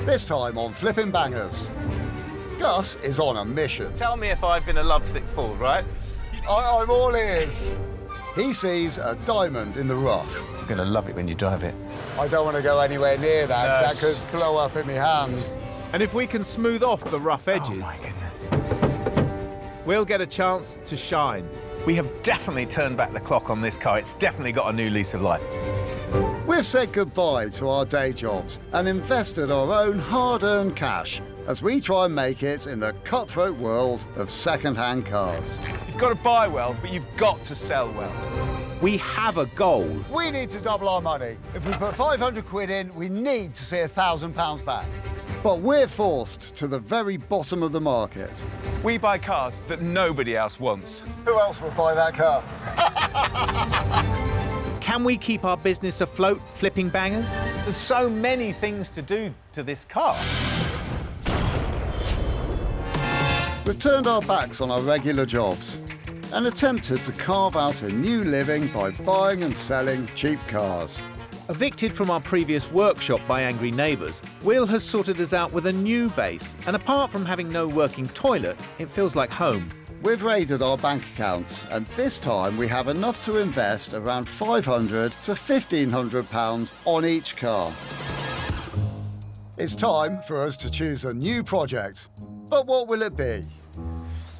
This time on Flipping Bangers. Gus is on a mission. Tell me if I've been a lovesick fool, right? I'm all ears. He sees a diamond in the rough. You're going to love it when you drive it. I don't want to go anywhere near that, 'cause that could blow up in my hands. And if we can smooth off the rough edges, Oh, my goodness. we'll get a chance to shine. We have definitely turned back the clock on this car. It's definitely got a new lease of life. We've said goodbye to our day jobs and invested our own hard-earned cash as we try and make it in the cutthroat world of second-hand cars. You've got to buy well, but you've got to sell well. We have a goal. We need to double our money. If we put 500 quid in, we need to see £1,000 back. But we're forced to the very bottom of the market. We buy cars that nobody else wants. Who else would buy that car? Can we keep our business afloat, Flipping Bangers? There's so many things to do to this car. We've turned our backs on our regular jobs and attempted to carve out a new living by buying and selling cheap cars. Evicted from our previous workshop by angry neighbours, Will has sorted us out with a new base, and apart from having no working toilet, it feels like home. We've raided our bank accounts, and this time we have enough to invest around £500 to £1,500 on each car. It's time for us to choose a new project. But what will it be?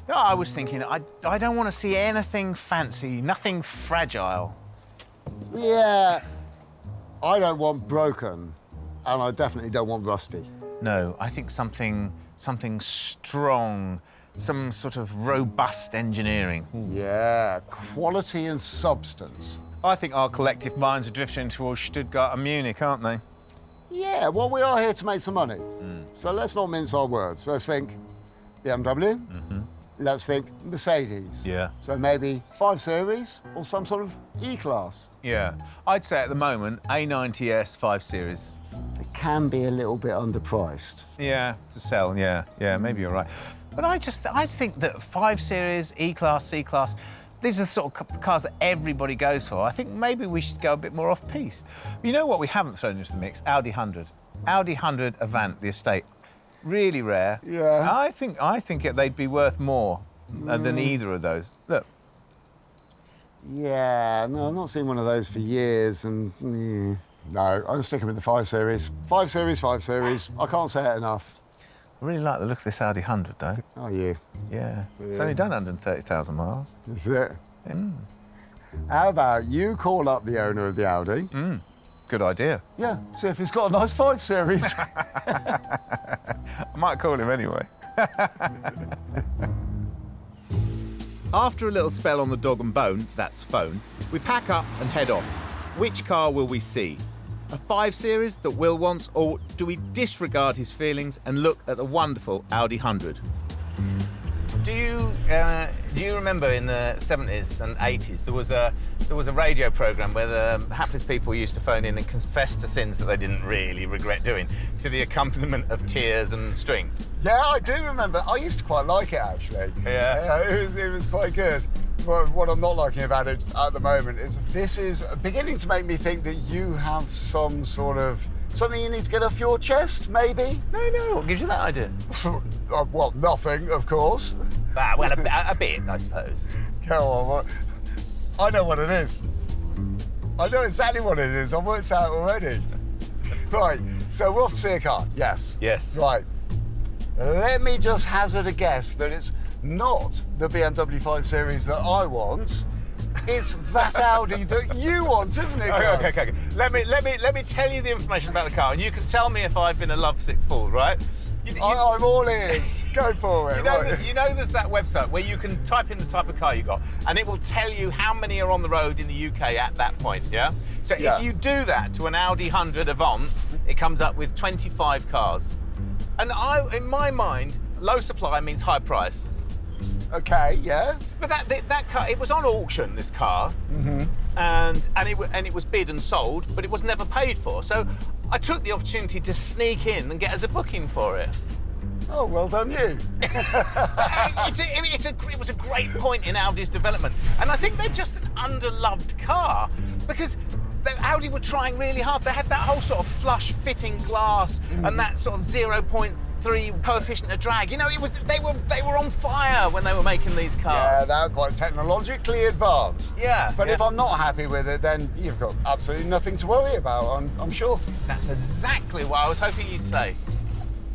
No, I was thinking, I don't want to see anything fancy, nothing fragile. Yeah, I don't want broken, and I definitely don't want rusty. No, I think something strong, some sort of robust engineering. Yeah, quality and substance. I think our collective minds are drifting towards Stuttgart and Munich, aren't they? Yeah, well, we are here to make some money. So let's not mince our words. Let's think BMW. Let's think Mercedes. Yeah. So maybe 5 Series or some sort of E-Class. Yeah. I'd say at the moment, A90S 5 Series. It can be a little bit underpriced. Yeah, to sell, yeah. Yeah, maybe you're right. But I think that 5 Series, E-Class, C-Class, these are the sort of cars that everybody goes for. I think maybe we should go a bit more off-piste. You know what we haven't thrown into the mix? Audi 100. Audi 100 Avant, the estate. Really rare. Yeah. I think they'd be worth more than either of those. Look. Yeah, no, I've not seen one of those for years, and no, I'm sticking with the 5 Series. 5 Series, 5 Series. I can't say it enough. I really like the look of this Audi 100, though. Oh, you? Yeah. It's only done 130,000 miles. That's it. How about you call up the owner of the Audi? Good idea. Yeah, see if he's got a nice 5 Series. I might call him anyway. After a little spell on the dog and bone, that's phone, we pack up and head off. Which car will we see? A 5 Series that Will wants, or do we disregard his feelings and look at the wonderful Audi 100? Do you remember in the 70s and 80s there was a radio programme where the hapless people used to phone in and confess to sins that they didn't really regret doing, to the accompaniment of tears and strings? Yeah, I do remember. I used to quite like it, actually. Yeah. It was quite good. But what I'm not liking about it at the moment is this is beginning to make me think that you have some sort of something you need to get off your chest, maybe? No, what gives you that idea? Well, nothing, of course. Well, a bit, I suppose. Go on, I know what it is. I know exactly what it is. I've worked out already. Right, so we're off to see a car, yes? Yes. Right. Let me just hazard a guess that it's not the BMW 5 Series that I want. It's that Audi that you want, isn't it, Gus? Okay. Let me tell you the information about the car, and you can tell me if I've been a lovesick fool, right? I'm all ears. Go for it. You know there's that website where you can type in the type of car you got, and it will tell you how many are on the road in the UK at that point, yeah? So Yeah. if you do that to an Audi 100 Avant, it comes up with 25 cars. And in my mind, low supply means high price. Okay, yeah. But that car, it was on auction, this car, and it was bid and sold, but it was never paid for. So I took the opportunity to sneak in and get us a booking for it. Oh, well done you. It was a great point in Audi's development, and I think they're just an underloved car because Audi were trying really hard. They had that whole sort of flush fitting glass and that sort of 0.3 coefficient of drag. You know, they were on fire when they were making these cars. Yeah, they're quite technologically advanced. Yeah. But if I'm not happy with it, then you've got absolutely nothing to worry about, I'm sure. That's exactly what I was hoping you'd say.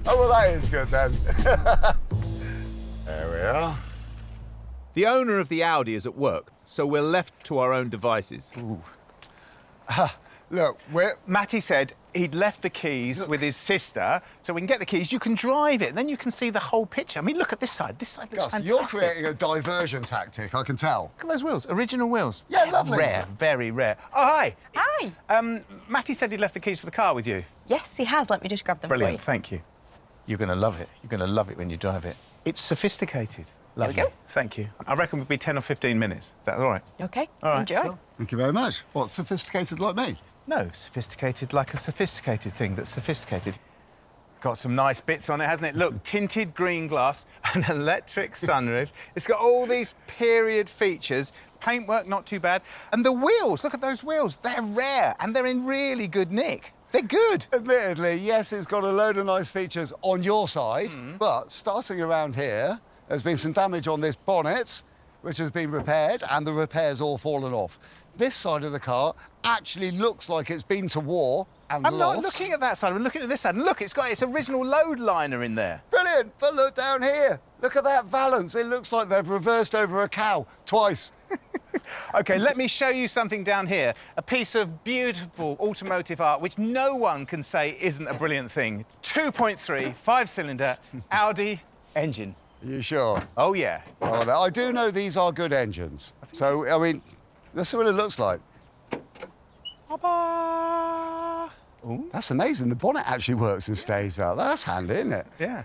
Oh, well, that is good then. There we are. The owner of the Audi is at work, so we're left to our own devices. Look, Matty said he'd left the keys with his sister, so we can get the keys, you can drive it, and then you can see the whole picture. I mean, look at this side. This side looks Gus, fantastic. you're creating a diversion tactic, I can tell. Look at those wheels, original wheels. Yeah, lovely. Rare, very rare. Oh, hi. Hi. Matty said he'd left the keys for the car with you. Yes, he has. Let me just grab them Brilliant, for you. thank you. You're going to love it. You're going to love it when you drive it. It's sophisticated. Lovely. There we go. Thank you. I reckon we'll be 10 or 15 minutes. Is that all right? Okay, All right. enjoy. Thank you very much. What, sophisticated like me? No, sophisticated like a sophisticated thing that's sophisticated. Got some nice bits on it, hasn't it? Look, tinted green glass, an electric sunroof. It's got all these period features. Paintwork, not too bad. And the wheels, look at those wheels. They're rare and they're in really good nick. They're good. Admittedly, yes, it's got a load of nice features on your side, but starting around here, there's been some damage on this bonnet, which has been repaired, and the repair's all fallen off. This side of the car actually looks like it's been to war and I'm lost. not looking at that side, I'm looking at this side. And look, it's got its original load liner in there. Brilliant, but look down here. Look at that valance. It looks like they've reversed over a cow twice. OK, let me show you something down here. A piece of beautiful automotive art, which no one can say isn't a brilliant thing. 2.3, 5-cylinder Audi engine. Are you sure? Oh, yeah. Oh, I do know these are good engines. So, I mean, let's see what it looks like. Ba-ba. Ooh. That's amazing. The bonnet actually works and stays out. That's handy, isn't it? Yeah.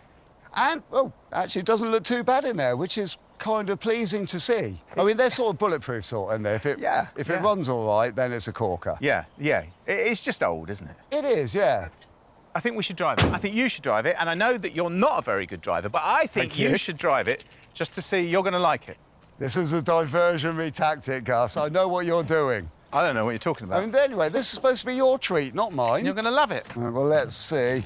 And, well, actually, it doesn't look too bad in there, which is kind of pleasing to see. I mean, they're sort of bulletproof sort in there. If it runs all right, then it's a corker. Yeah, yeah. It's just old, isn't it? It is, yeah. I think we should drive it. I think you should drive it. And I know that you're not a very good driver, but I think Thank you. you should drive it just to see you're going to like it. This is a diversionary tactic, Gus. I know what you're doing. I don't know what you're talking about. I mean, anyway, this is supposed to be your treat, not mine. You're going to love it. Right, well, let's see.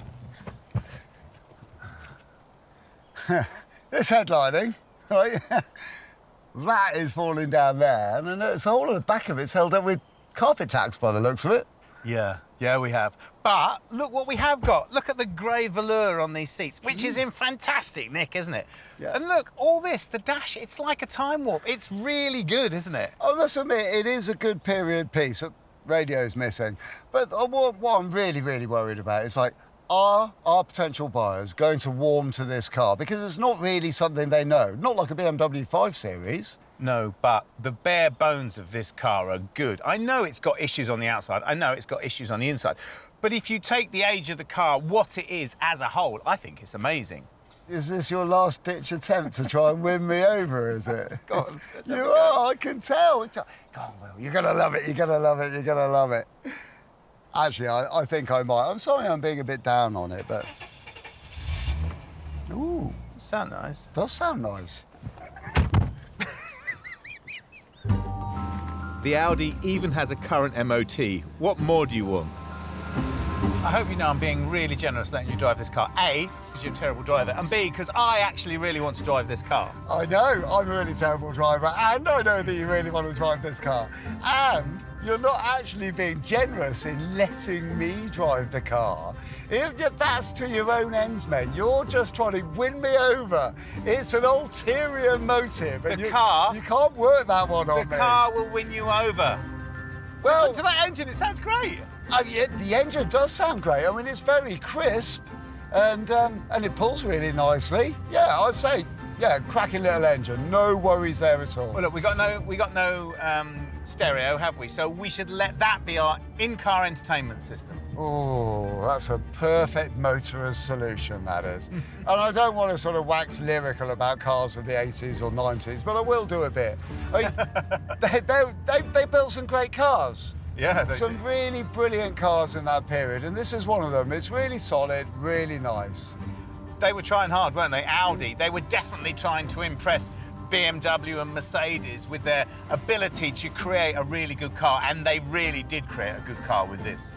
It's headlining, right? That is falling down there, and then the whole of the back of it's held up with carpet tacks by the looks of it. Yeah, yeah, we have. But look what we have got. Look at the grey velour on these seats, which is in fantastic nick, isn't it? Yeah. And look, all this, the dash, it's like a time warp. It's really good, isn't it? I must admit, it is a good period piece. Radio's missing. But what I'm really, really worried about is, like, are our potential buyers going to warm to this car? Because it's not really something they know. Not like a BMW 5 Series. No, but the bare bones of this car are good. I know it's got issues on the outside. I know it's got issues on the inside. But if you take the age of the car, what it is as a whole, I think it's amazing. Is this your last-ditch attempt to try and win me over, is it? Go on, let's have You a go. are, I can tell. Go on, Will, you're going to love it, you're going to love it, you're going to love it. Actually, I think I might. I'm sorry I'm being a bit down on it, but... Ooh, Sound nice. does sound nice. The Audi even has a current MOT. What more do you want? I hope you know I'm being really generous letting you drive this car. A, because you're a terrible driver, and B, because I actually really want to drive this car. I know I'm a really terrible driver, and I know that you really want to drive this car. And you're not actually being generous in letting me drive the car. That's to your own ends, mate. You're just trying to win me over. It's an ulterior motive. And The car- You can't work that one on The me. car will win you over. Well, Listen to that engine, it sounds great. yeah, the engine does sound great. I mean, it's very crisp, and it pulls really nicely. Yeah, I'd say, yeah, cracking little engine. No worries there at all. Well, look, we got no stereo, have we? So we should let that be our in-car entertainment system. Oh, that's a perfect motorist solution, that is. And I don't want to sort of wax lyrical about cars of the 80s or 90s, but I will do a bit. I mean, they built some great cars. Yeah, Some really brilliant cars in that period, and this is one of them. It's really solid, really nice. They were trying hard, weren't they? Audi. They were definitely trying to impress BMW and Mercedes with their ability to create a really good car, and they really did create a good car with this.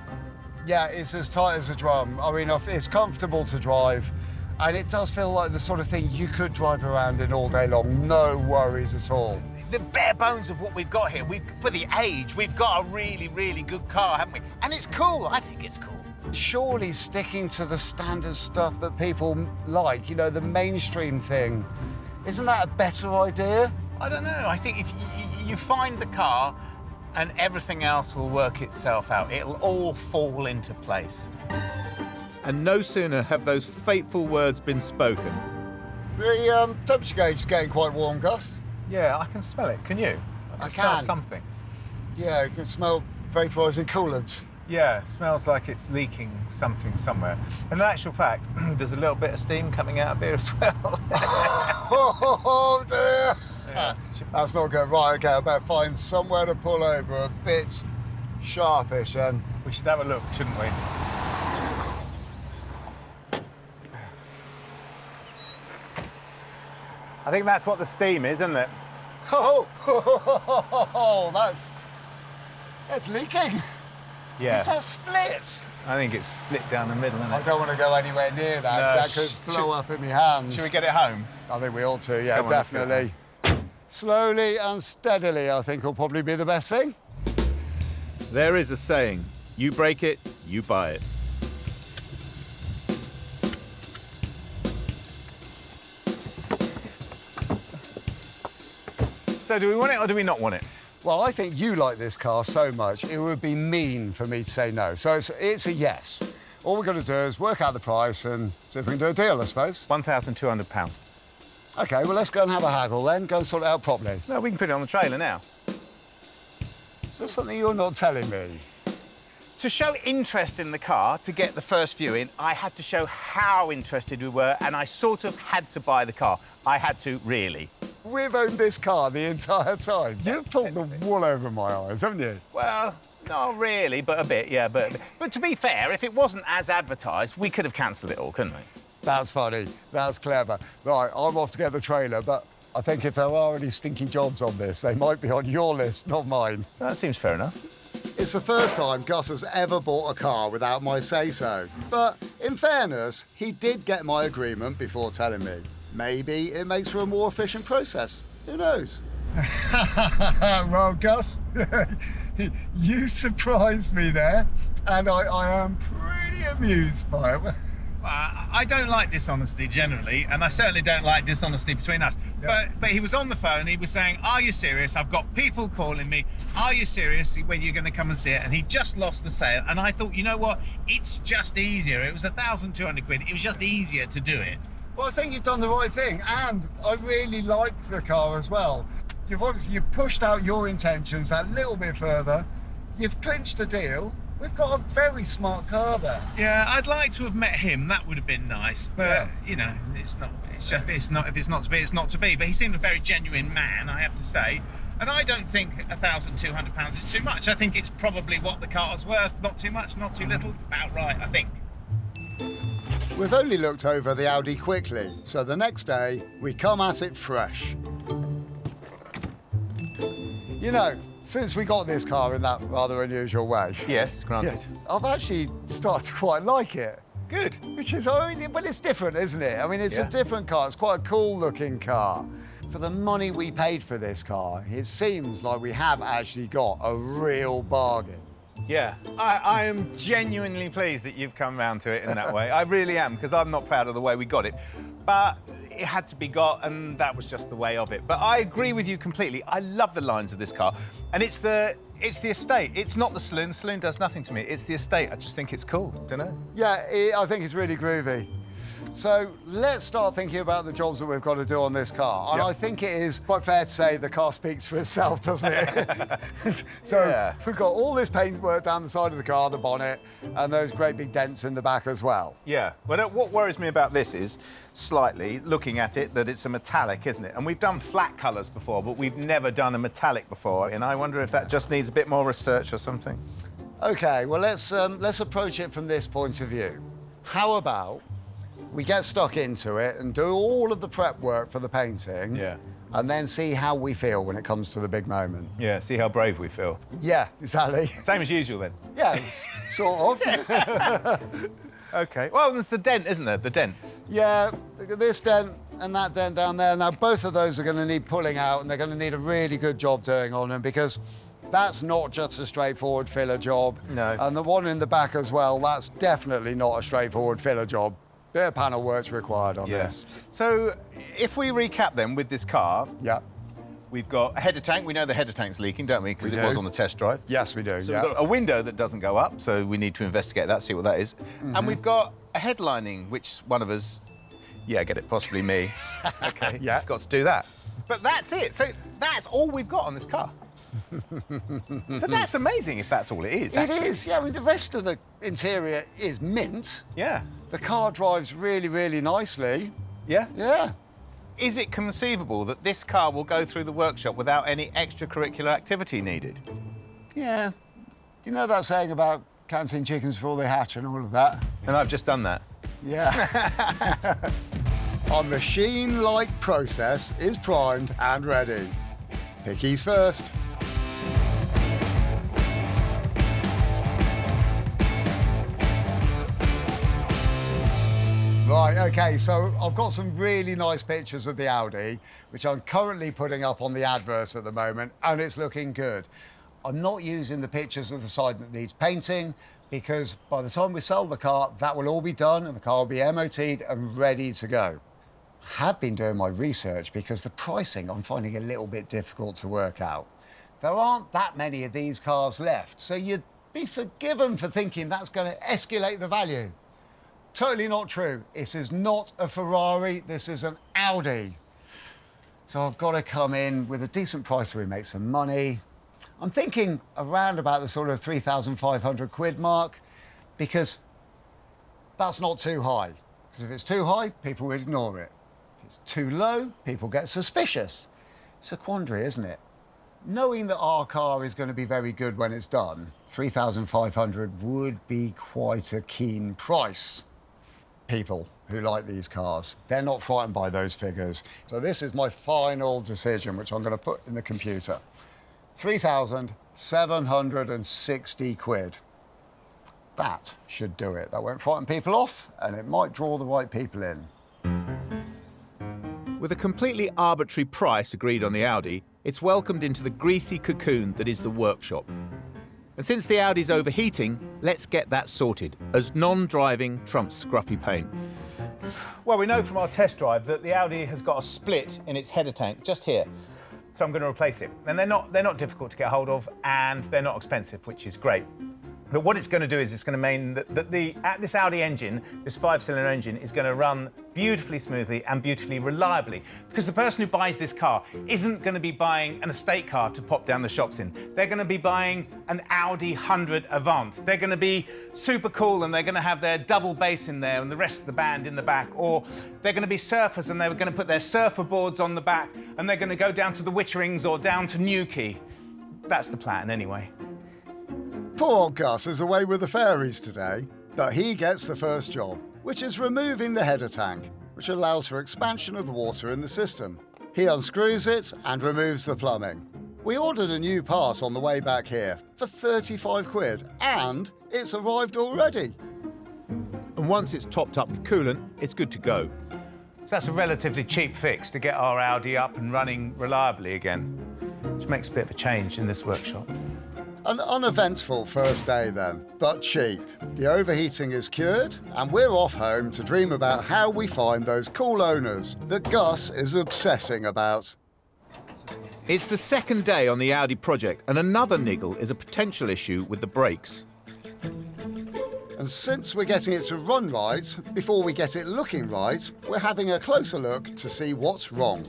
Yeah, it's as tight as a drum. I mean, it's comfortable to drive, and it does feel like the sort of thing you could drive around in all day long, no worries at all. The bare bones of what we've got here, for the age, we've got a really, really good car, haven't we? And it's cool, I think it's cool. Surely sticking to the standard stuff that people like, you know, the mainstream thing, isn't that a better idea? I don't know, I think if you find the car and everything else will work itself out, it'll all fall into place. And no sooner have those fateful words been spoken. The temperature gauge is getting quite warm, Gus. Yeah, I can smell it, can you? I can smell something. Yeah, you can smell vaporising coolant. Yeah, it smells like it's leaking something somewhere. And in actual fact, there's a little bit of steam coming out of here as well. Oh dear! Yeah. That's not good. Right, okay, I better find somewhere to pull over a bit sharpish then. We should have a look, shouldn't we? I think that's what the steam is, isn't it? Oh, that's leaking. Yeah. It's a split. I think it's split down the middle, isn't I it? don't want to go anywhere near that, No, 'cause that could blow up in my hands. Should we get it home? I think we ought to, yeah, Come on, let's get it definitely. Slowly and steadily, I think, will probably be the best thing. There is a saying, you break it, you buy it. So do we want it or do we not want it? Well, I think you like this car so much, it would be mean for me to say no. So it's a yes. All we've got to do is work out the price and see if we can do a deal, I suppose. £1,200. OK, well, let's go and have a haggle then. Go and sort it out properly. No, we can put it on the trailer now. Is there something you're not telling me? To show interest in the car, to get the first view in, I had to show how interested we were, and I sort of had to buy the car. I had to, really. We've owned this car the entire time. You've pulled the wool over my eyes, haven't you? Well, not really, but a bit, yeah. But to be fair, if it wasn't as advertised, we could have cancelled it all, couldn't we? That's funny. That's clever. Right, I'm off to get the trailer, but I think if there are any stinky jobs on this, they might be on your list, not mine. That seems fair enough. It's the first time Gus has ever bought a car without my say-so. But in fairness, he did get my agreement before telling me. Maybe it makes for a more efficient process. Who knows? Well, Gus, you surprised me there, and I am pretty amused by it. I don't like dishonesty generally, and I certainly don't like dishonesty between us. Yeah. But he was on the phone, he was saying, are you serious? I've got people calling me. Are you serious when you're going to come and see it? And he just lost the sale. And I thought, you know what? It's just easier. It was 1,200 quid. It was just easier to do it. Well, I think you've done the right thing, and I really like the car as well. You've pushed out your intentions that little bit further. You've clinched a deal. We've got a very smart car there. Yeah, I'd like to have met him. That would have been nice. But, Yeah. you know, it's not. It's just, it's not. If it's not to be, it's not to be. But he seemed a very genuine man, I have to say. And I don't think £1,200 is too much. I think it's probably what the car's worth. Not too much, not too little. About right, I think. We've only looked over the Audi quickly, so the next day we come at it fresh. You know, since we got this car in that rather unusual way, Yes, granted. I've actually started to quite like it. Good. Which is, I mean, well, it's different, isn't it? I mean, it's Yeah. a different car. It's quite a cool-looking car. For the money we paid for this car, it seems like we have actually got a real bargain. Yeah, I am genuinely pleased that you've come round to it in that way. I really am, because I'm not proud of the way we got it. But it had to be got, and that was just the way of it. But I agree with you completely. I love the lines of this car. And it's the estate. It's not the saloon. The saloon does nothing to me. It's the estate. I just think it's cool, don't know? Yeah, I think it's really groovy. So let's start thinking about the jobs that we've got to do on this car. And Yep. I think it is quite fair to say the car speaks for itself, doesn't it? So Yeah. we've got all this paintwork down the side of the car, the bonnet, and those great big dents in the back as well. Yeah. Well, what worries me about this is, slightly, looking at it, that it's a metallic, isn't it? And we've done flat colours before, but we've never done a metallic before. And I wonder if that just needs a bit more research or something. OK, well, let's approach it from this point of view. How about we get stuck into it and do all of the prep work for the painting? Yeah. and then see how we feel when it comes to the big moment. Yeah, see how brave we feel. Yeah, exactly. Same as usual then. Yeah, sort of. OK. Well, there's the dent, isn't there? The dent. Yeah, look at this dent and that dent down there. Now, both of those are going to need pulling out, and they're going to need a really good job doing on them, because that's not just a straightforward filler job. No. And the one in the back as well, that's definitely not a straightforward filler job. Bit of panel work's required on this. So, if we recap then with this car, Yeah. we've got a header tank. We know the header tank's leaking, don't we? Because We it do. was on the test drive. Yes, we do, So yeah. we've got a window that doesn't go up, so we need to investigate that, see what that is. And we've got a headlining, which one of us, yeah, get it, possibly me. OK, Yeah. got to do that. But that's it. So that's all we've got on this car. So that's amazing if that's all it is. It actually. is, yeah. I mean, the rest of the interior is mint. Yeah. The car drives really, really nicely. Yeah. Yeah. Is it conceivable that this car will go through the workshop without any extracurricular activity needed? Yeah. You know that saying about counting chickens before they hatch and all of that? And I've just done that. Yeah. Our machine-like process is primed and ready. Pickies first. Right, OK, so I've got some really nice pictures of the Audi, which I'm currently putting up on the adverts at the moment, and it's looking good. I'm not using the pictures of the side that needs painting, because by the time we sell the car, that will all be done and the car will be MOT'd and ready to go. I have been doing my research because the pricing I'm finding a little bit difficult to work out. There aren't that many of these cars left, so you'd be forgiven for thinking that's going to escalate the value. Totally not true. This is not a Ferrari, this is an Audi. So I've got to come in with a decent price so we make some money. I'm thinking around about the sort of 3,500 quid mark, because that's not too high. Because if it's too high, people will ignore it. If it's too low, people get suspicious. It's a quandary, isn't it? Knowing that our car is going to be very good when it's done, 3,500 would be quite a keen price. People who like these cars, they're not frightened by those figures. So this is my final decision, which I'm going to put in the computer. 3,760 quid. That should do it. That won't frighten people off, and it might draw the right people in. With a completely arbitrary price agreed on the Audi, it's welcomed into the greasy cocoon that is the workshop. And since the Audi's overheating, let's get that sorted, as non-driving trumps scruffy paint. Well, we know from our test drive that the Audi has got a split in its header tank just here. So I'm going to replace it. And they're not difficult to get hold of, and they're not expensive, which is great. But what it's going to do is it's going to mean that this Audi engine, this 5-cylinder engine, is going to run beautifully smoothly and beautifully reliably. Because the person who buys this car isn't going to be buying an estate car to pop down the shops in. They're going to be buying an Audi 100 Avant. They're going to be super cool, and they're going to have their double bass in there and the rest of the band in the back. Or they're going to be surfers, and they're going to put their surfer boards on the back, and they're going to go down to the Witterings or down to Newquay. That's the plan, anyway. Poor Gus is away with the fairies today, but he gets the first job, which is removing the header tank, which allows for expansion of the water in the system. He unscrews it and removes the plumbing. We ordered a new part on the way back here for 35 quid, and it's arrived already. And once it's topped up with coolant, it's good to go. So that's a relatively cheap fix to get our Audi up and running reliably again, which makes a bit of a change in this workshop. An uneventful first day then, but cheap. The overheating is cured, and we're off home to dream about how we find those cool owners that Gus is obsessing about. It's the second day on the Audi project, and another niggle is a potential issue with the brakes. And since we're getting it to run right, before we get it looking right, we're having a closer look to see what's wrong.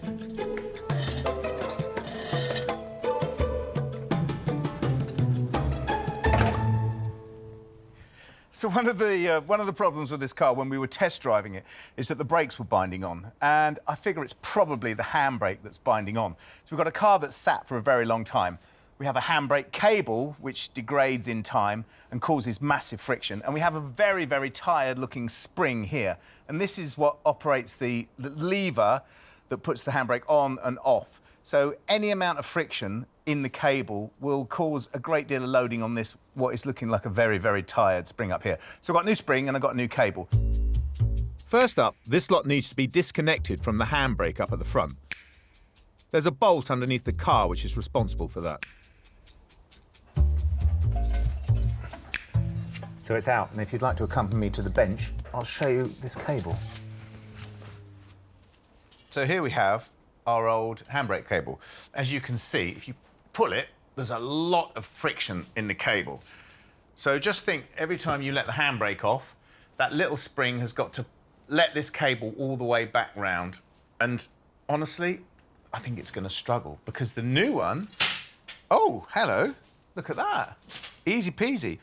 So one of the problems with this car when we were test driving it is that the brakes were binding on, and I figure it's probably the handbrake that's binding on. So we've got a car that's sat for a very long time. We have a handbrake cable which degrades in time and causes massive friction, and we have a very, very tired-looking spring here. And this is what operates the lever that puts the handbrake on and off. So any amount of friction in the cable will cause a great deal of loading on this, what is looking like a very, very tired spring up here. So I've got a new spring and I've got a new cable. First up, this lot needs to be disconnected from the handbrake up at the front. There's a bolt underneath the car which is responsible for that. So it's out, and if you'd like to accompany me to the bench, I'll show you this cable. So here we have our old handbrake cable. As you can see, if you pull it, there's a lot of friction in the cable. So just think, every time you let the handbrake off, that little spring has got to let this cable all the way back round. And honestly, I think it's going to struggle, because the new one... Oh, hello. Look at that. Easy peasy.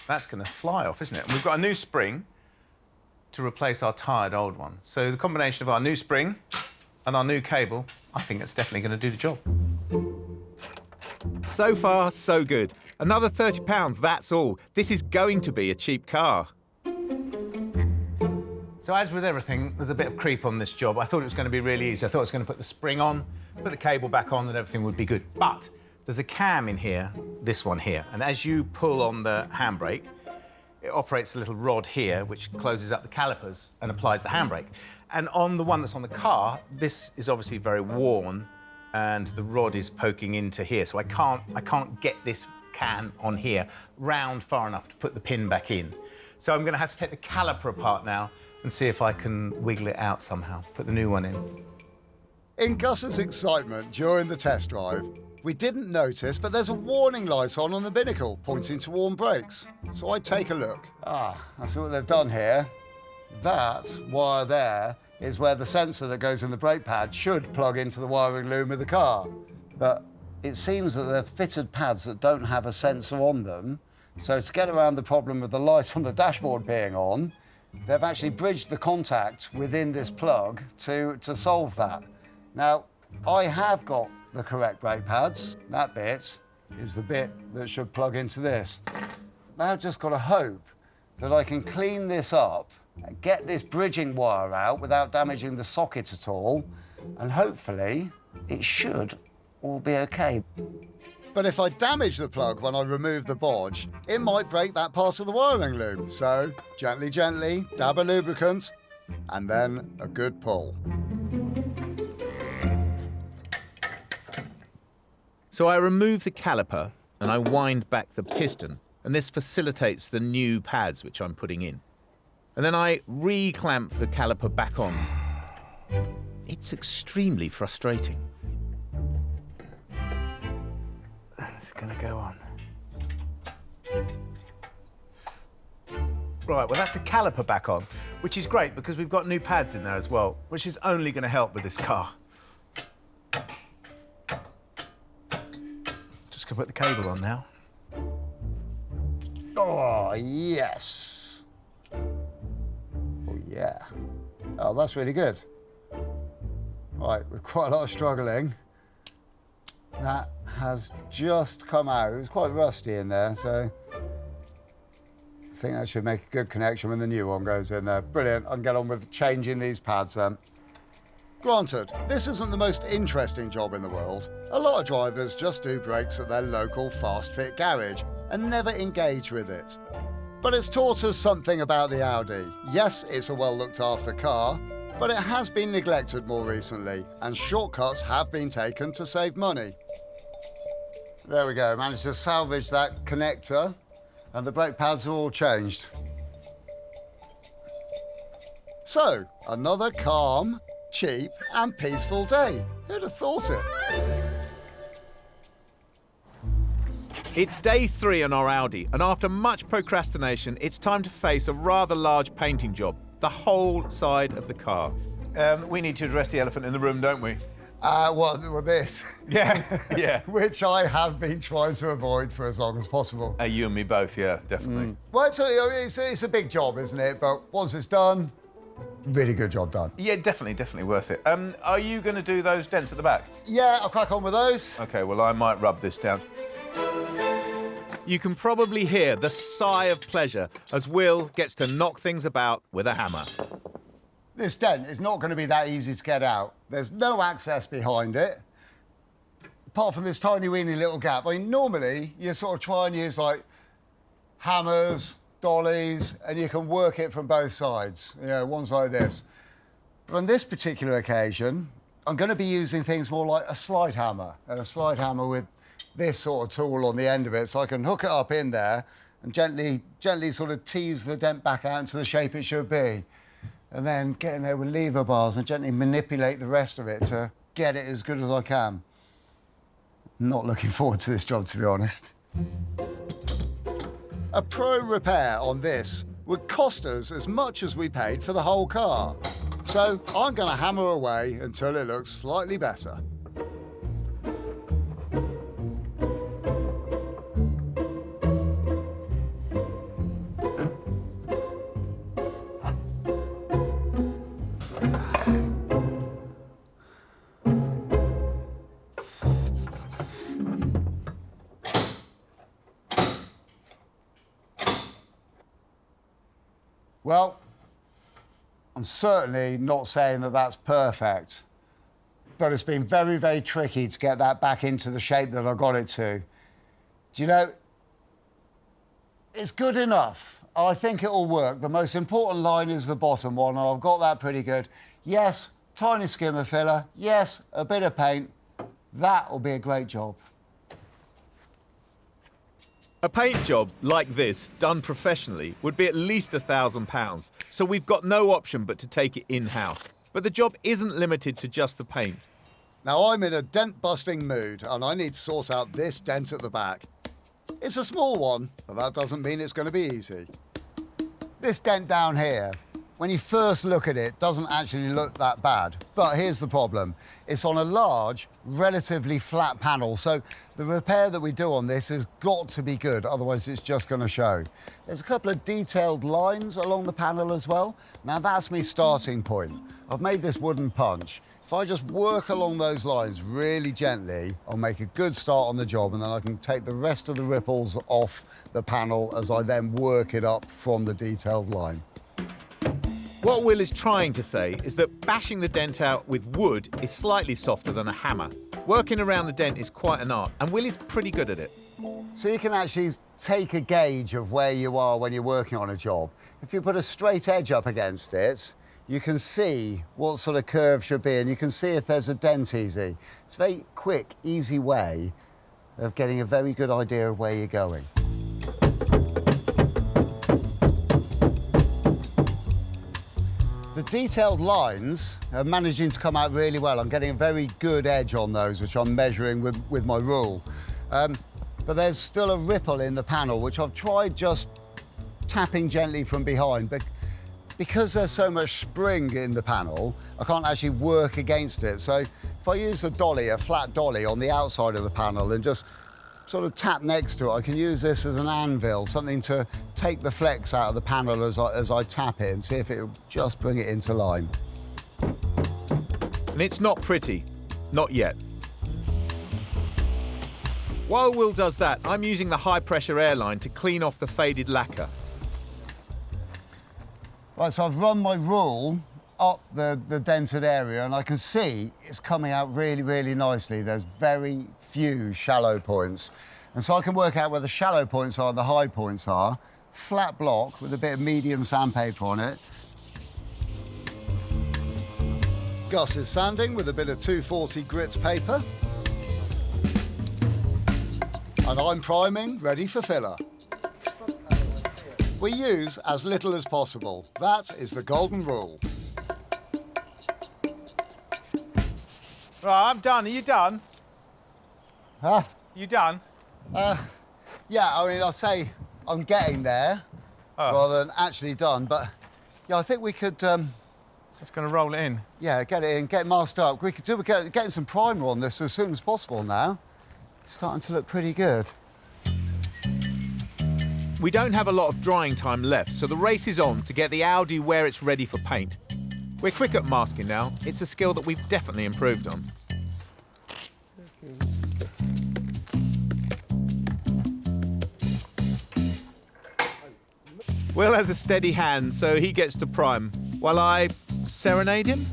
That's going to fly off, isn't it? And we've got a new spring to replace our tired old one. So the combination of our new spring and our new cable, I think it's definitely going to do the job. So far, so good. Another £30, that's all. This is going to be a cheap car. So as with everything, there's a bit of creep on this job. I thought it was going to be really easy. I thought I was going to put the spring on, put the cable back on, and everything would be good. But there's a cam in here, this one here, and as you pull on the handbrake, it operates a little rod here which closes up the calipers and applies the handbrake. And on the one that's on the car, this is obviously very worn and the rod is poking into here, so I can't get this cam on here round far enough to put the pin back in. So I'm going to have to take the caliper apart now and see if I can wiggle it out somehow, put the new one in. In Gus's excitement during the test drive, we didn't notice, but there's a warning light on the binnacle pointing to warm brakes. So I take a look. Ah, I see what they've done here. That wire there is where the sensor that goes in the brake pad should plug into the wiring loom of the car. But it seems that they're fitted pads that don't have a sensor on them. So to get around the problem of the light on the dashboard being on, they've actually bridged the contact within this plug to solve that. Now, I have got the correct brake pads. That bit is the bit that should plug into this. Now I've just got to hope that I can clean this up and get this bridging wire out without damaging the socket at all, and hopefully it should all be okay. But if I damage the plug when I remove the bodge, it might break that part of the wiring loom. So gently, gently, dab a lubricant, and then a good pull. So I remove the caliper and I wind back the piston, and this facilitates the new pads which I'm putting in. And then I re-clamp the caliper back on. It's extremely frustrating. It's going to go on. Right, well, that's the caliper back on, which is great because we've got new pads in there as well, which is only going to help with this car. Just going to put the cable on now. Oh, yes. Oh, yeah. Oh, that's really good. Right, with quite a lot of struggling, that has just come out. It was quite rusty in there, so I think that should make a good connection when the new one goes in there. Brilliant. I can get on with changing these pads then. Granted, this isn't the most interesting job in the world. A lot of drivers just do brakes at their local fast fit garage and never engage with it. But it's taught us something about the Audi. Yes, it's a well looked after car, but it has been neglected more recently, and shortcuts have been taken to save money. There we go, managed to salvage that connector, and the brake pads are all changed. So, another calm, cheap and peaceful day. Who'd have thought it? It's day 3 on our Audi, and after much procrastination, it's time to face a rather large painting job. The whole side of the car. We need to address the elephant in the room, don't we? Well, this. Yeah, yeah. Which I have been trying to avoid for as long as possible. You and me both, yeah, definitely. Well, it's a big job, isn't it? But once it's done, really good job done. Yeah, definitely worth it. Are you going to do those dents at the back? Yeah, I'll crack on with those. OK, well, I might rub this down. You can probably hear the sigh of pleasure as Will gets to knock things about with a hammer. This dent is not going to be that easy to get out. There's no access behind it, apart from this tiny weeny little gap. I mean, normally you sort of try and use like hammers, dollies, and you can work it from both sides. You know, one's like this. But on this particular occasion, I'm going to be using things more like a slide hammer, and a slide hammer with this sort of tool on the end of it, so I can hook it up in there and gently sort of tease the dent back out into the shape it should be. And then get in there with lever bars and gently manipulate the rest of it to get it as good as I can. Not looking forward to this job, to be honest. A pro repair on this would cost us as much as we paid for the whole car. So I'm going to hammer away until it looks slightly better. Well, I'm certainly not saying that that's perfect, but it's been very, very tricky to get that back into the shape that I got it to. Do you know, it's good enough. I think it'll work. The most important line is the bottom one, and I've got that pretty good. Yes, tiny skimmer filler. Yes, a bit of paint. That'll be a great job. A paint job like this, done professionally, would be at least £1,000, so we've got no option but to take it in-house. But the job isn't limited to just the paint. Now, I'm in a dent-busting mood, and I need to sort out this dent at the back. It's a small one, but that doesn't mean it's going to be easy. This dent down here, when you first look at it, doesn't actually look that bad. But here's the problem. It's on a large, relatively flat panel, so the repair that we do on this has got to be good, otherwise it's just going to show. There's a couple of detailed lines along the panel as well. Now, that's my starting point. I've made this wooden punch. If I just work along those lines really gently, I'll make a good start on the job, and then I can take the rest of the ripples off the panel as I then work it up from the detailed line. What Will is trying to say is that bashing the dent out with wood is slightly softer than a hammer. Working around the dent is quite an art, and Will is pretty good at it. So you can actually take a gauge of where you are when you're working on a job. If you put a straight edge up against it, you can see what sort of curve should be, and you can see if there's a dent easy. It's a very quick, easy way of getting a very good idea of where you're going. The detailed lines are managing to come out really well. I'm getting a very good edge on those, which I'm measuring with my rule. But there's still a ripple in the panel, which I've tried just tapping gently from behind. But because there's so much spring in the panel, I can't actually work against it. So if I use a dolly, a flat dolly on the outside of the panel and just sort of tap next to it, I can use this as an anvil, something to take the flex out of the panel as I tap it and see if it will just bring it into line. And it's not pretty. Not yet. While Will does that, I'm using the high-pressure airline to clean off the faded lacquer. Right, so I've run my rule up the dented area, and I can see it's coming out really, really nicely. There's very few shallow points. And so I can work out where the shallow points are and the high points are. Flat block with a bit of medium sandpaper on it. Gus is sanding with a bit of 240 grit paper. And I'm priming, ready for filler. We use as little as possible. That is the golden rule. Right, I'm done. Are you done? Huh? You done? Yeah, I mean, I'll say I'm getting there rather than actually done, but yeah, I think we could, Just going to roll it in. yeah, get it in, get masked up. We could do getting some primer on this as soon as possible now. It's starting to look pretty good. We don't have a lot of drying time left, so the race is on to get the Audi where it's ready for paint. We're quick at masking now. It's a skill that we've definitely improved on. Will has a steady hand, so he gets to prime, while I Serenade him?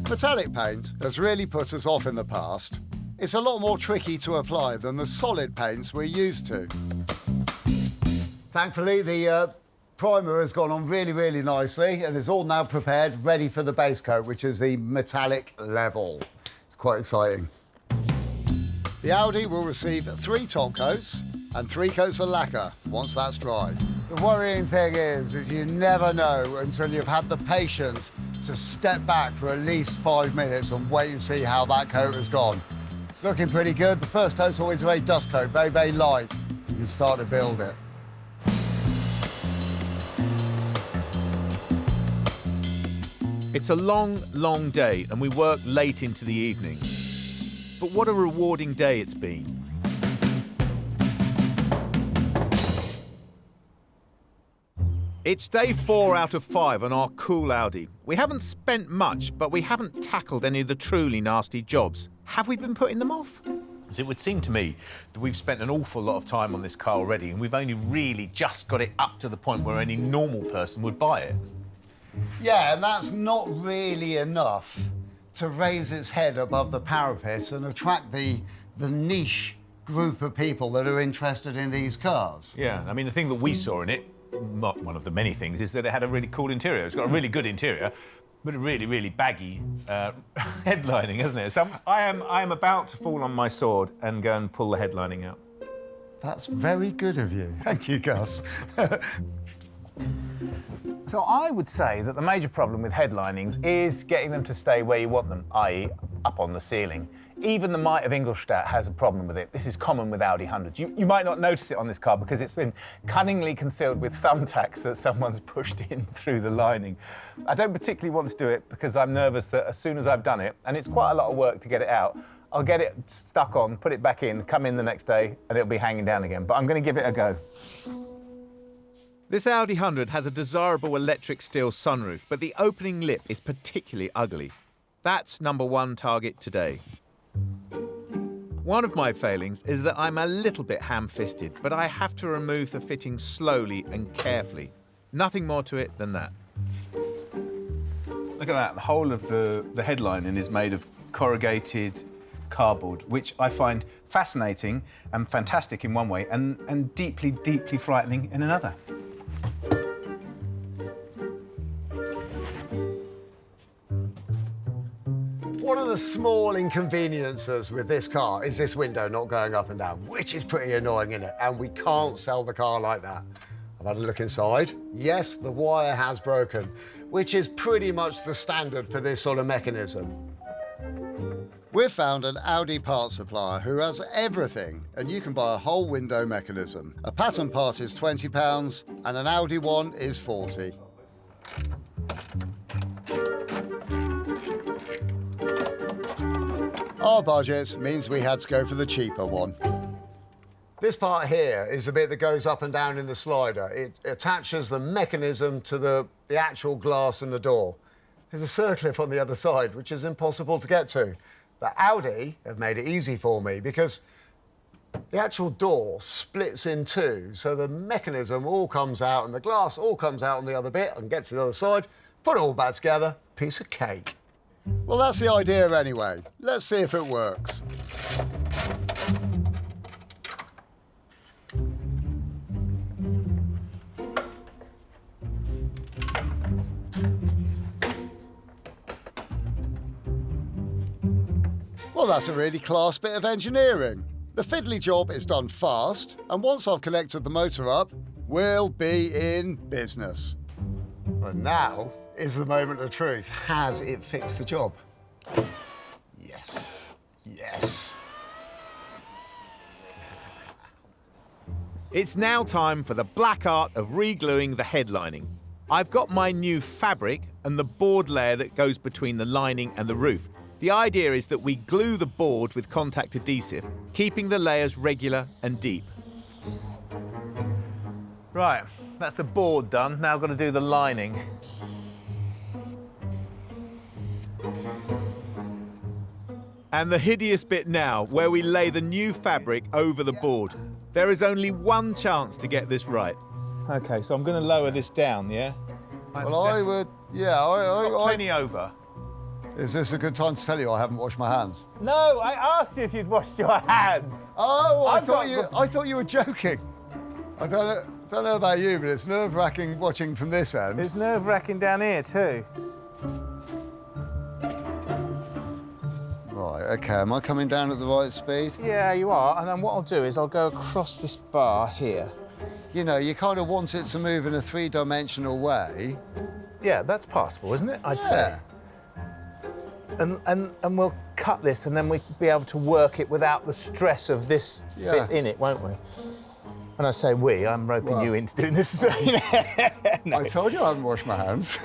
Metallic paint has really put us off in the past. It's a lot more tricky to apply than the solid paints we're used to. Thankfully, the primer has gone on really, really nicely and is all now prepared, ready for the base coat, which is the metallic level. It's quite exciting. The Audi will receive 3 top coats and 3 coats of lacquer once that's dry. The worrying thing is you never know until you've had the patience to step back for at least 5 minutes and wait and see how that coat has gone. It's looking pretty good. The first coat's always a very dust coat, very, very light. You can start to build it. It's a long, long day and we work late into the evening. But what a rewarding day it's been. It's day 4 out of 5 on our cool Audi. We haven't spent much, but we haven't tackled any of the truly nasty jobs. Have we been putting them off? So it would seem to me that we've spent an awful lot of time on this car already, and we've only really just got it up to the point where any normal person would buy it. Yeah, and that's not really enough to raise its head above the parapet and attract the niche group of people that are interested in these cars. Yeah, I mean, the thing that we saw in it, not one of the many things, is that it had a really cool interior. It's got a really good interior, but a really, really baggy headlining, hasn't it? So I am about to fall on my sword and go and pull the headlining out. That's very good of you. Thank you, Gus. So I would say that the major problem with headlinings is getting them to stay where you want them, i.e. up on the ceiling. Even the Might of Ingolstadt has a problem with it. This is common with Audi 100s. You might not notice it on this car because it's been cunningly concealed with thumbtacks that someone's pushed in through the lining. I don't particularly want to do it because I'm nervous that as soon as I've done it, and it's quite a lot of work to get it out, I'll get it stuck on, put it back in, come in the next day, and it'll be hanging down again. But I'm going to give it a go. This Audi 100 has a desirable electric steel sunroof, but the opening lip is particularly ugly. That's number 1 target today. One of my failings is that I'm a little bit ham-fisted, but I have to remove the fitting slowly and carefully. Nothing more to it than that. Look at that. The whole of the headlining is made of corrugated cardboard, which I find fascinating and fantastic in one way and deeply, deeply frightening in another. One of the small inconveniences with this car is this window not going up and down, which is pretty annoying, isn't it? And we can't sell the car like that. I've had a look inside. Yes, the wire has broken, which is pretty much the standard for this sort of mechanism. We've found an Audi parts supplier who has everything, and you can buy a whole window mechanism. A pattern part is £20 and an Audi one is £40. Our budget means we had to go for the cheaper one. This part here is the bit that goes up and down in the slider. It attaches the mechanism to the actual glass in the door. There's a circlip on the other side, which is impossible to get to. But Audi have made it easy for me because the actual door splits in 2, so the mechanism all comes out and the glass all comes out on the other bit and gets to the other side, put it all back together, piece of cake. Well, that's the idea anyway. Let's see if it works. Well, that's a really class bit of engineering. The fiddly job is done fast, and once I've connected the motor up, we'll be in business. But now is the moment of truth. Has it fixed the job? Yes. Yes. It's now time for the black art of re-gluing the headlining. I've got my new fabric and the board layer that goes between the lining and the roof. The idea is that we glue the board with contact adhesive, keeping the layers regular and deep. Right, that's the board done. Now I've got to do the lining. And the hideous bit now, where we lay the new fabric over the board. There is only one chance to get this right. OK, so I'm going to lower this down, yeah? Well, I would, yeah, Got plenty over. Is this a good time to tell you I haven't washed my hands? No, I asked you if you'd washed your hands. Oh, I thought you were joking. I don't know about you, but it's nerve-wracking watching from this end. It's nerve-wracking down here too. Right, OK, am I coming down at the right speed? Yeah, you are. And then what I'll do is I'll go across this bar here. You know, you kind of want it to move in a three-dimensional way. Yeah, that's passable, isn't it? I'd say. And we'll cut this, and then we'll be able to work it without the stress of this bit in it, won't we? And I say we, I'm roping you into doing this as well. No. I told you I haven't washed my hands.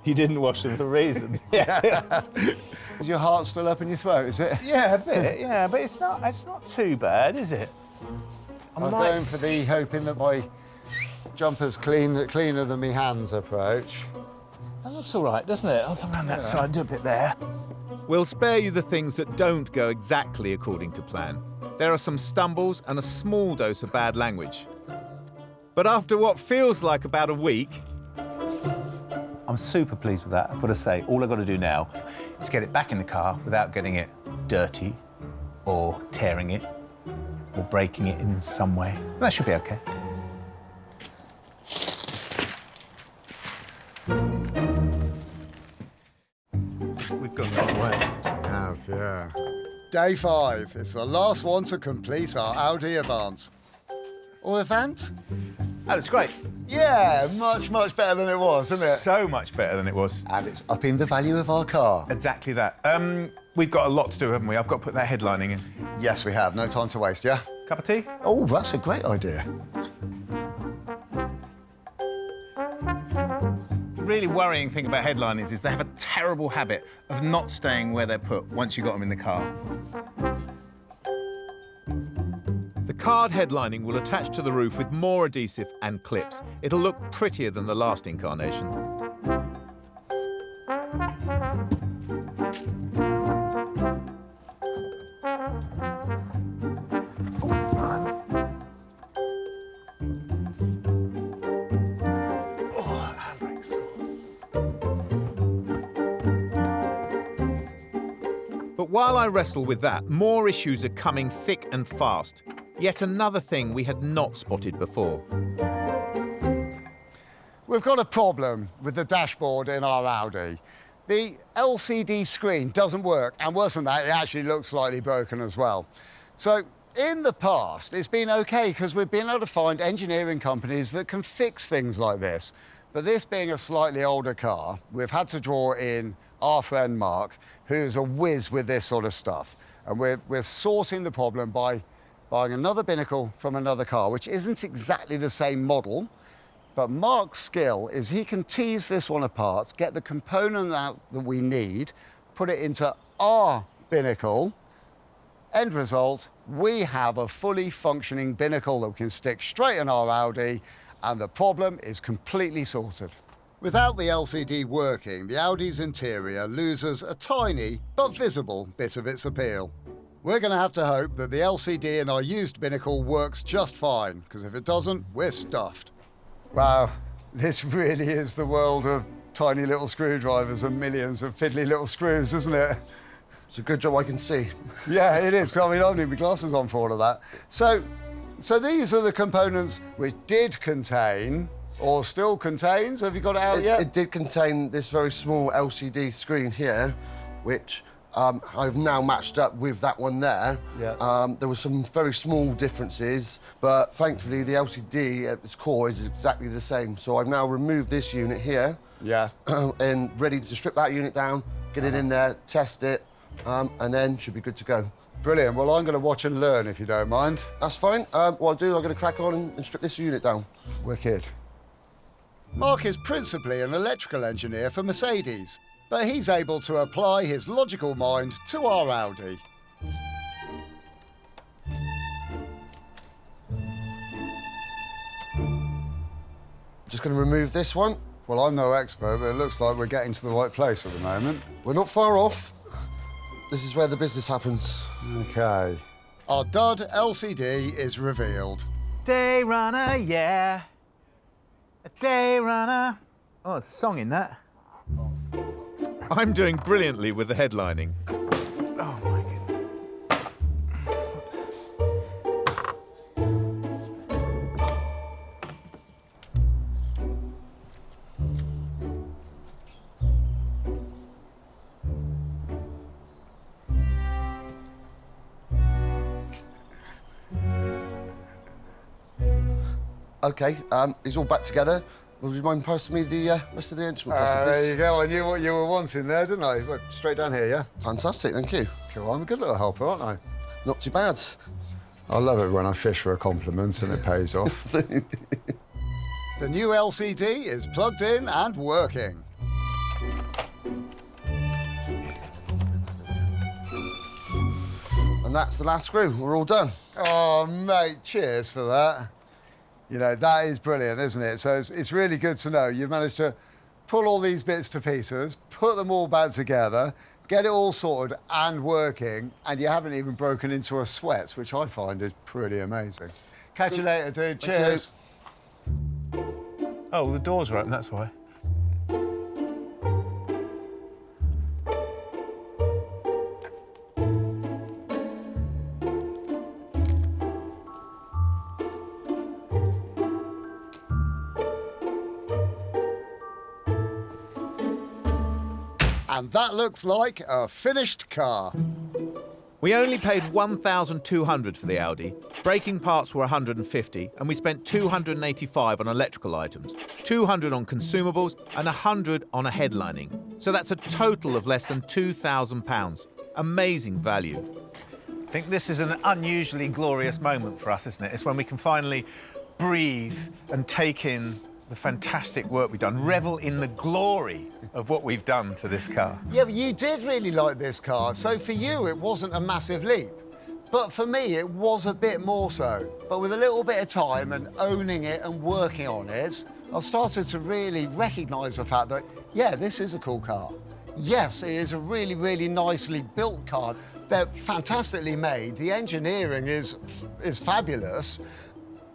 You didn't wash them for a reason. Is your heart still up in your throat, is it? Yeah, a bit, yeah, but it's not too bad, is it? I'm going for the hoping that my jumper's cleaner than my hands approach. That looks all right, doesn't it? I'll come around that side, do a bit there. We'll spare you the things that don't go exactly according to plan. There are some stumbles and a small dose of bad language. But after what feels like about a week... I'm super pleased with that, I've got to say. All I've got to do now is get it back in the car without getting it dirty or tearing it or breaking it in some way. That should be OK. We've gone the wrong way. We have, yeah. Day 5. It's the last one to complete our Audi Avants. Or Avant? That looks great. Yeah, much, much better than it was, isn't it? So much better than it was. And it's upping the value of our car. Exactly that. We've got a lot to do, haven't we? I've got to put that headlining in. Yes, we have. No time to waste, yeah? Cup of tea? Oh, that's a great idea. The really worrying thing about headliners is they have a terrible habit of not staying where they're put once you've got them in the car. The card headlining will attach to the roof with more adhesive and clips. It'll look prettier than the last incarnation. But while I wrestle with that, more issues are coming thick and fast. Yet another thing we had not spotted before. We've got a problem with the dashboard in our Audi. The LCD screen doesn't work, and worse than that, it actually looks slightly broken as well. So in the past, it's been OK because we've been able to find engineering companies that can fix things like this. But this being a slightly older car, we've had to draw in our friend Mark, who's a whiz with this sort of stuff. And we're sorting the problem by buying another binnacle from another car, which isn't exactly the same model, but Mark's skill is he can tease this one apart, get the component out that we need, put it into our binnacle. End result, we have a fully functioning binnacle that we can stick straight in our Audi, and the problem is completely sorted. Without the LCD working, the Audi's interior loses a tiny but visible bit of its appeal. We're going to have to hope that the LCD in our used binnacle works just fine, because if it doesn't, we're stuffed. Wow, this really is the world of tiny little screwdrivers and millions of fiddly little screws, isn't it? It's a good job I can see. Yeah, it is, 'cause I mean, I need my glasses on for all of that. So these are the components which did contain, or still contains, have you got it out yet? It did contain this very small LCD screen here, which I've now matched up with that one there. Yeah. There were some very small differences, but thankfully the LCD at its core is exactly the same. So I've now removed this unit here. Yeah. And ready to strip that unit down, get it in there, test it, and then should be good to go. Brilliant. Well, I'm going to watch and learn, if you don't mind. That's fine. What I'll do, I'm going to crack on and strip this unit down. Wicked. Mark is principally an electrical engineer for Mercedes, but he's able to apply his logical mind to our Audi. Just going to remove this one. Well, I'm no expert, but it looks like we're getting to the right place at the moment. We're not far off. this is where the business happens. Okay. Our dud LCD is revealed. Day runner, yeah. A day runner. Oh, there's a song in that. I'm doing brilliantly with the headlining. Oh my goodness. Okay, it's all back together. Would you mind passing me the rest of the instrument cluster, There please? you go. I knew what you were wanting there, didn't I? Well, straight down here, yeah? Fantastic, thank you. Cool. I'm a good little helper, aren't I? Not too bad. I love it when I fish for a compliment and it pays off. The new LCD is plugged in and working. And that's the last screw. We're all done. Oh, mate, cheers for that. You know, that is brilliant, isn't it? So it's really good to know you've managed to pull all these bits to pieces, put them all back together, get it all sorted and working, and you haven't even broken into a sweat, which I find is pretty amazing. Catch you later, dude. Cheers. Oh, the doors are open, that's why. And that looks like a finished car. We only paid $1,200 for the Audi. Braking parts were 150, and we spent 285 on electrical items, 200 on consumables, and 100 on a headlining. So that's a total of less than £2,000. Amazing value. I think this is an unusually glorious moment for us, isn't it? It's when we can finally breathe and take in the fantastic work we've done, revel in the glory of what we've done to this car. Yeah, but you did really like this car, so for you it wasn't a massive leap. But for me, it was a bit more so. But with a little bit of time and owning it and working on it, I've started to really recognise the fact that, yeah, this is a cool car. Yes, it is a really, really nicely built car. They're fantastically made. The engineering is fabulous.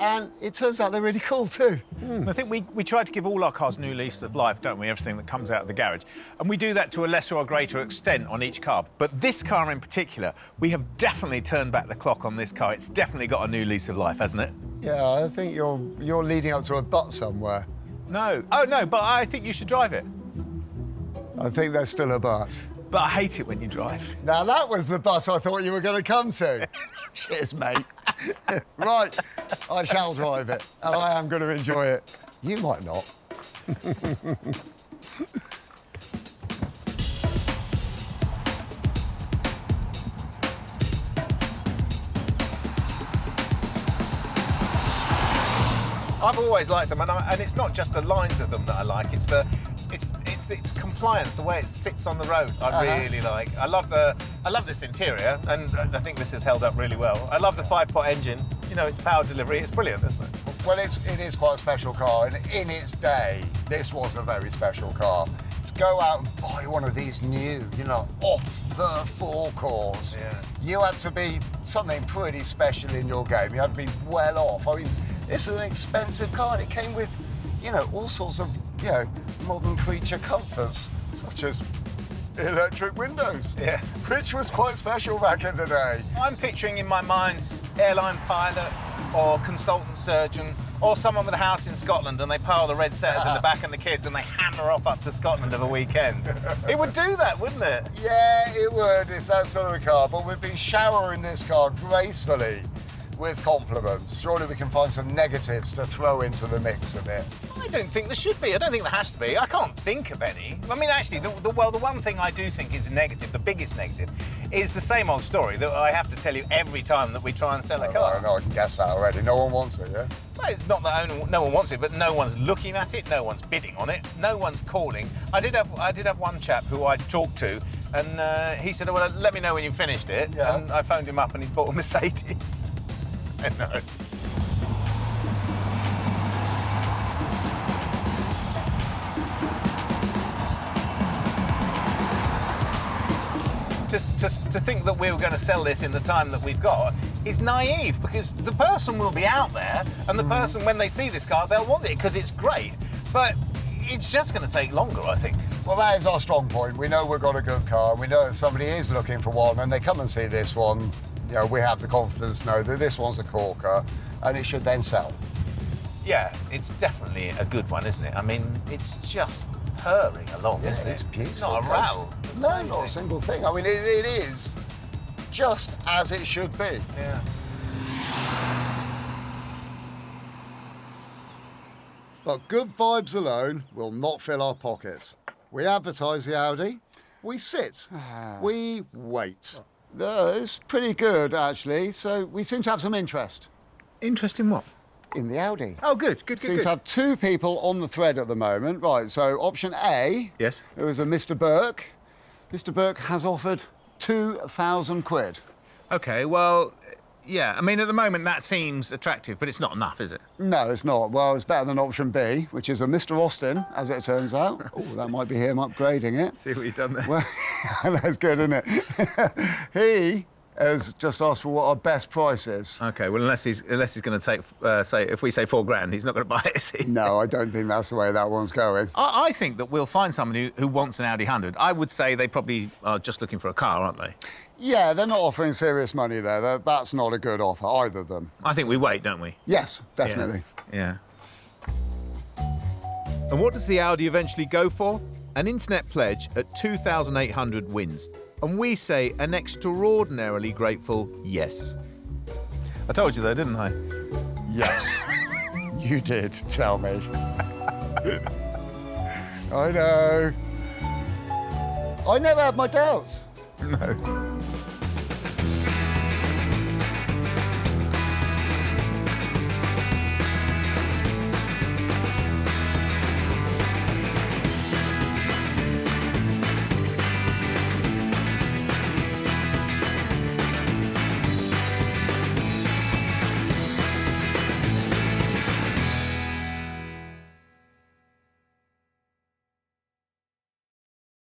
And it turns out they're really cool too. I think we try to give all our cars new leases of life, don't we? Everything that comes out of the garage. And we do that to a lesser or greater extent on each car. But this car in particular, we have definitely turned back the clock on this car. It's definitely got a new lease of life, hasn't it? Yeah, I think you're leading up to a but somewhere. No. Oh, no, but I think you should drive it. I think there's still a but. But I hate it when you drive. Now that was the but I thought you were going to come to. Cheers, mate. Right, I shall drive it, and I am going to enjoy it. You might not. I've always liked them, and it's not just the lines of them that I like. It's compliance, the way it sits on the road. I really like. I love this interior, and I think this has held up really well. I love the 5-pot engine. You know, its power delivery. It's brilliant, isn't it? Well, it is quite a special car, and in its day, this was a very special car. To go out and buy one of these new, you know, off the forecourts, you had to be something pretty special in your game. You had to be well off. I mean, this is an expensive car, and it came with, you know, all sorts of, you know, modern creature comforts, such as electric windows, which was quite special back in the day. I'm picturing in my mind airline pilot or consultant surgeon or someone with a house in Scotland, and they pile the red setters in the back and the kids and they hammer off up to Scotland of a weekend. It would do that, wouldn't it? Yeah, it would. It's that sort of a car, but we've been showering this car gracefully with compliments. Surely we can find some negatives to throw into the mix a bit. I don't think there should be. I don't think there has to be. I can't think of any. I mean, actually, the one thing I do think is negative, the biggest negative, is the same old story that I have to tell you every time that we try and sell a car. I know, I can guess that already. No one wants it, yeah? Well, it's not that no one wants it, but no one's looking at it, no one's bidding on it, no one's calling. I did have one chap who I talked to, and he said, well, let me know when you've finished it. Yeah. And I phoned him up and he bought a Mercedes. I know. to think that we were going to sell this in the time that we've got is naive, because the person will be out there, and the person, when they see this car, they'll want it because it's great. But it's just going to take longer, I think. Well, that is our strong point. We know we've got a good car, and we know if somebody is looking for one and they come and see this one, you know, we have the confidence to know that this one's a corker and it should then sell. Yeah, it's definitely a good one, isn't it? I mean, it's just purring along, isn't it? It's beautiful. It's not a rattle. It's No, amazing. not a single thing. I mean, it is just as it should be. Yeah. But good vibes alone will not fill our pockets. We advertise the Audi, we sit, we wait. It's pretty good, actually, so we seem to have some interest Interest in what? in the Audi. Oh, good, good, good, Seem good. to have two people on the thread at the moment. Right, so option A, Yes. it was a Mr. Burke. Mr. Burke has offered 2,000 quid. OK, well, yeah, I mean, at the moment, that seems attractive, but it's not enough, is it? No, it's not. Well, it's better than option B, which is a Mr. Austin, as it turns out. Oh, that might be him upgrading it. See what you've done there? Well, that's good, isn't it? He has just asked for what our best price is. OK, well, unless he's going to take, say, if we say £4,000, he's not going to buy it, is he? No, I don't think that's the way that one's going. I think that we'll find somebody who wants an Audi 100. I would say they probably are just looking for a car, aren't they? Yeah, they're not offering serious money there. That's not a good offer, either of them. I think we wait, don't we? Yes, definitely. Yeah. And what does the Audi eventually go for? An internet pledge at 2,800 wins. And we say an extraordinarily grateful yes. I told you though, didn't I? Yes, you did tell me. I know. I never had my doubts. No.